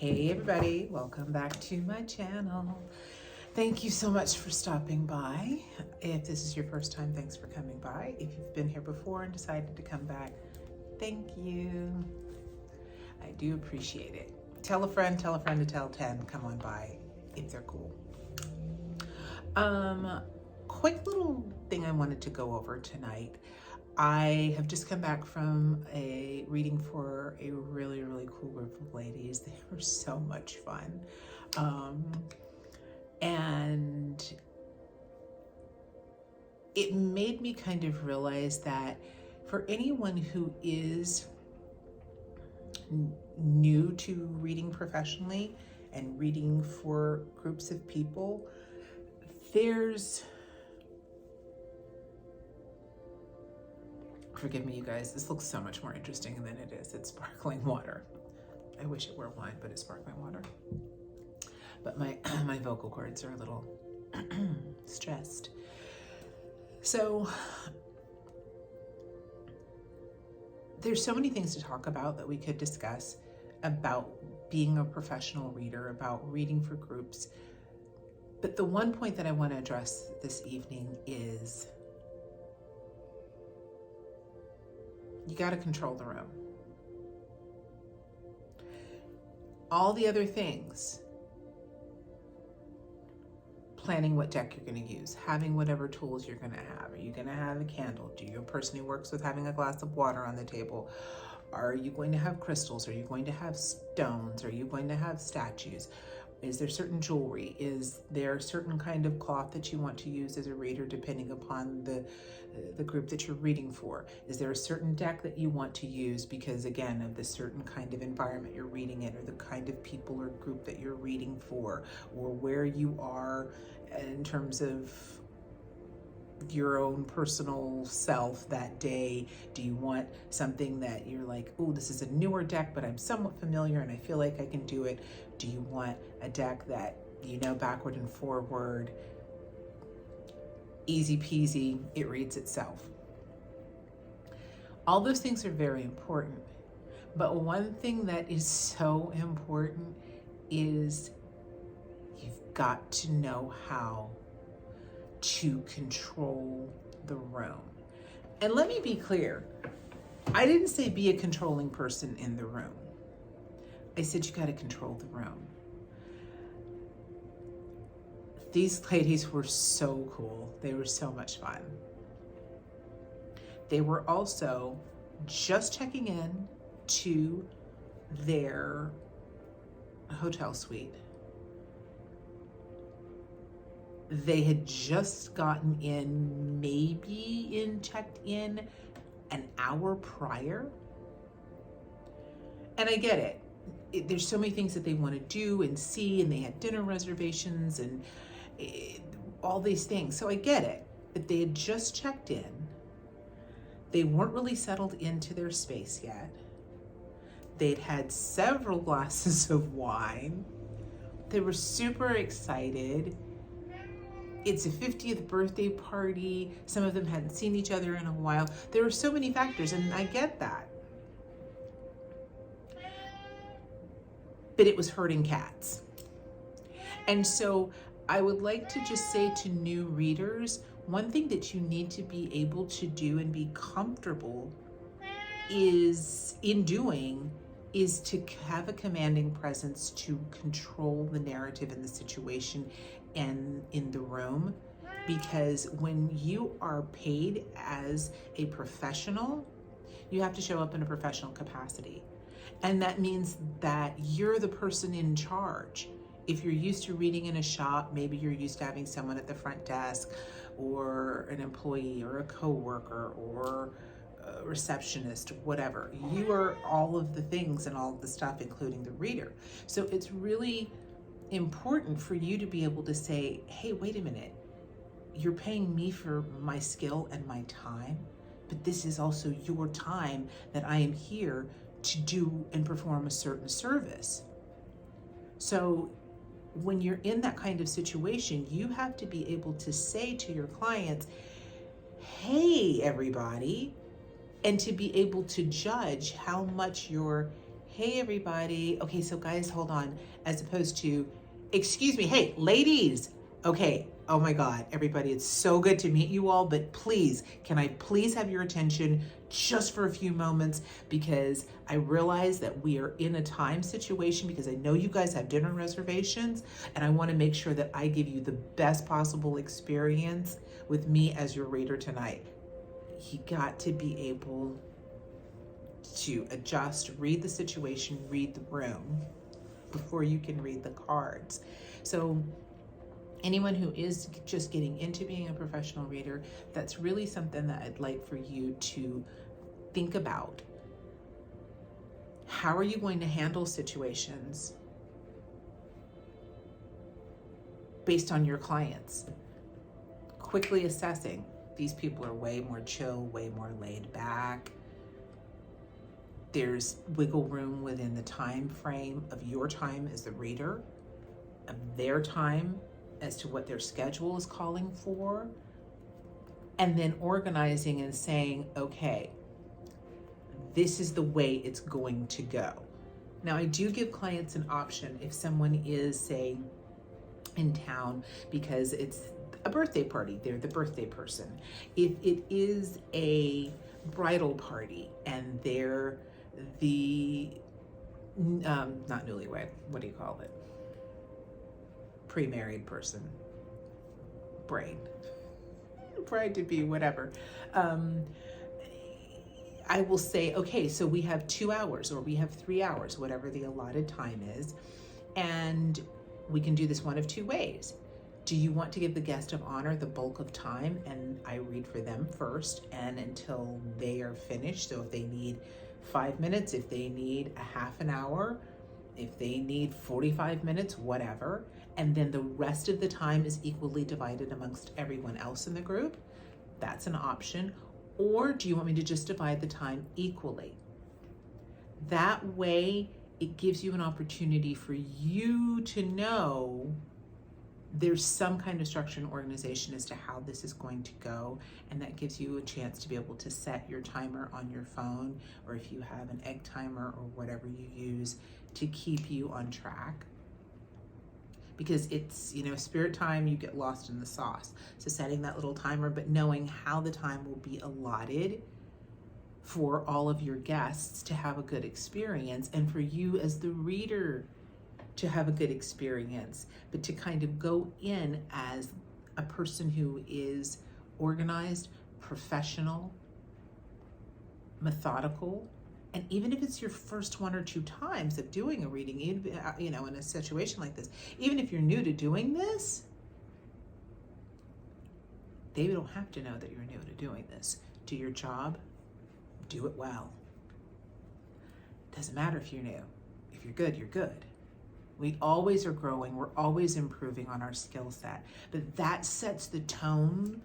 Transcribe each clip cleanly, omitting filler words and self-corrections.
Hey everybody, welcome back to my channel. Thank you so much for stopping by. If this is your first time, thanks for coming by. If you've been here before and decided to come back, thank you. I do appreciate it. Tell a friend to tell 10, come on by if they're cool. Quick little thing I wanted to go over tonight. I have just come back from a reading for a really, really cool group of ladies. They were so much fun. And it made me kind of realize that for anyone who is new to reading professionally and reading for groups of people, forgive me, you guys, this looks so much more interesting than it is. It's sparkling water. I wish it were wine, but it's sparkling water. But my vocal cords are a little stressed. So there's so many things to talk about that we could discuss about being a professional reader, about reading for groups. But the one point that I want to address this evening is you got to control the room. All the other things, planning what deck you're going to use, having whatever tools you're going to have. Are you going to have a candle? Do you a person who works with having a glass of water on the table? Are you going to have crystals? Are you going to have stones? Are you going to have statues? Is there certain jewelry? Is there a certain kind of cloth that you want to use as a reader depending upon the group that you're reading for? Is there a certain deck that you want to use because, again, of the certain kind of environment you're reading in, or the kind of people or group that you're reading for, or where you are in terms of your own personal self that day? Do you want something that you're like, oh, this is a newer deck, but I'm somewhat familiar and I feel like I can do it? Do you want a deck that you know backward and forward, easy peasy, it reads itself? All those things are very important. But one thing that is so important is you've got to know how to control the room. And let me be clear, I didn't say be a controlling person in the room. I said you got to control the room. These ladies were so cool. They were so much fun. They were also just checking in to their hotel suite. They had just gotten in, checked in an hour prior. And I get it. There's so many things that they want to do and see, and they had dinner reservations and all these things. So I get it. But they had just checked in. They weren't really settled into their space yet. They'd had several glasses of wine. They were super excited. It's a 50th birthday party. Some of them hadn't seen each other in a while. There were so many factors, and I get that. But it was herding cats. And so I would like to just say to new readers, one thing that you need to be able to do and be comfortable is to have a commanding presence to control the narrative and the situation and in the room. Because when you are paid as a professional, you have to show up in a professional capacity. And that means that you're the person in charge. If you're used to reading in a shop, maybe you're used to having someone at the front desk, or an employee, or a coworker, or a receptionist, whatever. You are all of the things and all of the stuff, including the reader. So it's really important for you to be able to say, hey, wait a minute. You're paying me for my skill and my time, but this is also your time that I am here to do and perform a certain service. So when you're in that kind of situation, you have to be able to say to your clients, hey, everybody, and to be able to judge how much you're Hey everybody. Okay, so guys, hold on. As opposed to, excuse me, hey ladies. Okay, oh my God, everybody, it's so good to meet you all, but please, can I please have your attention just for a few moments, because I realize that we are in a time situation, because I know you guys have dinner reservations, and I want to make sure that I give you the best possible experience with me as your reader tonight. You got to be able to adjust, read the situation, read the room before you can read the cards. So anyone who is just getting into being a professional reader, that's really something that I'd like for you to think about. How are you going to handle situations based on your clients? Quickly assessing, these people are way more chill, way more laid back. There's wiggle room within the time frame of your time as the reader, of their time as to what their schedule is calling for, and then organizing and saying, okay, this is the way it's going to go. Now, I do give clients an option if someone is, say, in town because it's a birthday party, they're the birthday person. If it is a bridal party and they're the not newlywed, what do you call it, pre-married person, bride to be, whatever, I will say, okay, so we have 2 hours or we have 3 hours, whatever the allotted time is, and we can do this one of two ways. Do you want to give the guest of honor the bulk of time and I read for them first and until they are finished? So if they need 5 minutes, if they need a half an hour, if they need 45 minutes, whatever, and then the rest of the time is equally divided amongst everyone else in the group, that's an option. Or do you want me to just divide the time equally? That way, it gives you an opportunity for you to know there's some kind of structure and organization as to how this is going to go, and that gives you a chance to be able to set your timer on your phone, or if you have an egg timer or whatever you use to keep you on track. Because it's, spirit time, you get lost in the sauce. So setting that little timer, but knowing how the time will be allotted for all of your guests to have a good experience, and for you as the reader to have a good experience, but to kind of go in as a person who is organized, professional, methodical. And even if it's your first 1 or 2 times of doing a reading, in a situation like this, even if you're new to doing this, they don't have to know that you're new to doing this. Do your job, do it well. Doesn't matter if you're new. If you're good, you're good. We always are growing. We're always improving on our skill set. But that sets the tone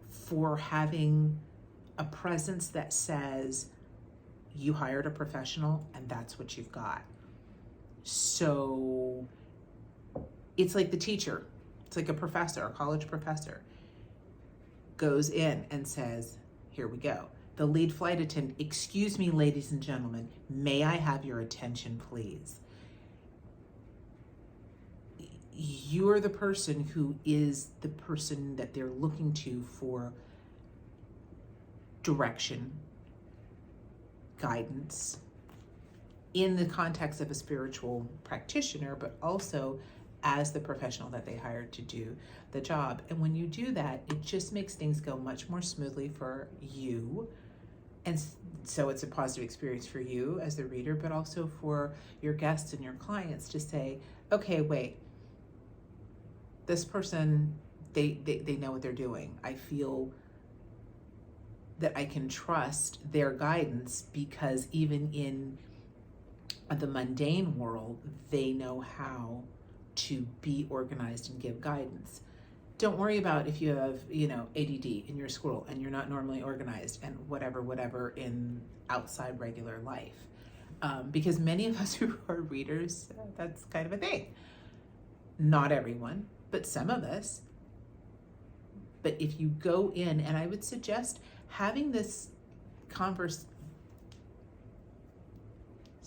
for having a presence that says you hired a professional and that's what you've got. So it's like the teacher. It's like a professor, a college professor goes in and says, here we go. The lead flight attendant, excuse me, ladies and gentlemen, may I have your attention, please? You're the person who is the person that they're looking to for direction, guidance, in the context of a spiritual practitioner, but also as the professional that they hired to do the job. And when you do that, it just makes things go much more smoothly for you. And so it's a positive experience for you as the reader, but also for your guests and your clients to say, okay, wait, this person, they know what they're doing. I feel that I can trust their guidance because even in the mundane world, they know how to be organized and give guidance. Don't worry about if you have, ADD in your school and you're not normally organized and whatever in outside regular life. Because many of us who are readers, that's kind of a thing. Not everyone, but some of us. But if you go in, and I would suggest having this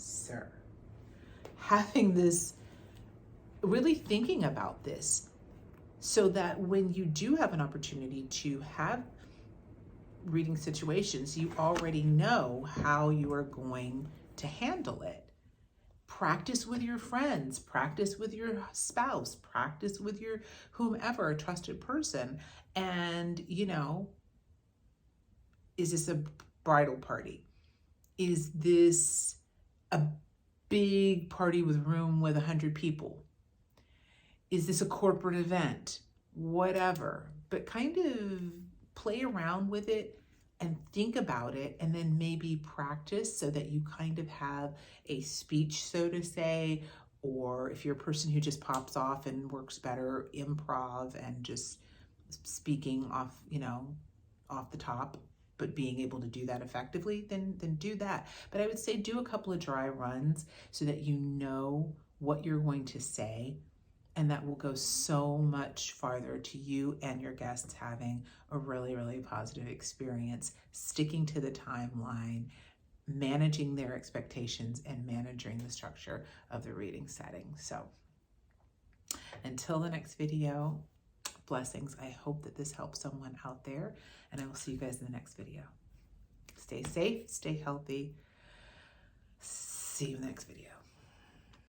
sir. Having this, really thinking about this, so that when you do have an opportunity to have reading situations, you already know how you are going to handle it. Practice with your friends, practice with your spouse, practice with your whomever, a trusted person. And, you know, is this a bridal party? Is this a big party with room with 100 people? Is this a corporate event? Whatever. But kind of play around with it and think about it, and then maybe practice so that you kind of have a speech, so to say, or if you're a person who just pops off and works better, improv and just speaking off, you know, off the top, but being able to do that effectively, then do that. But I would say do a couple of dry runs so that you know what you're going to say, and that will go so much farther to you and your guests having a really, really positive experience, sticking to the timeline, managing their expectations, and managing the structure of the reading setting. So until the next video, blessings. I hope that this helps someone out there, and I will see you guys in the next video. Stay safe, stay healthy. See you in the next video.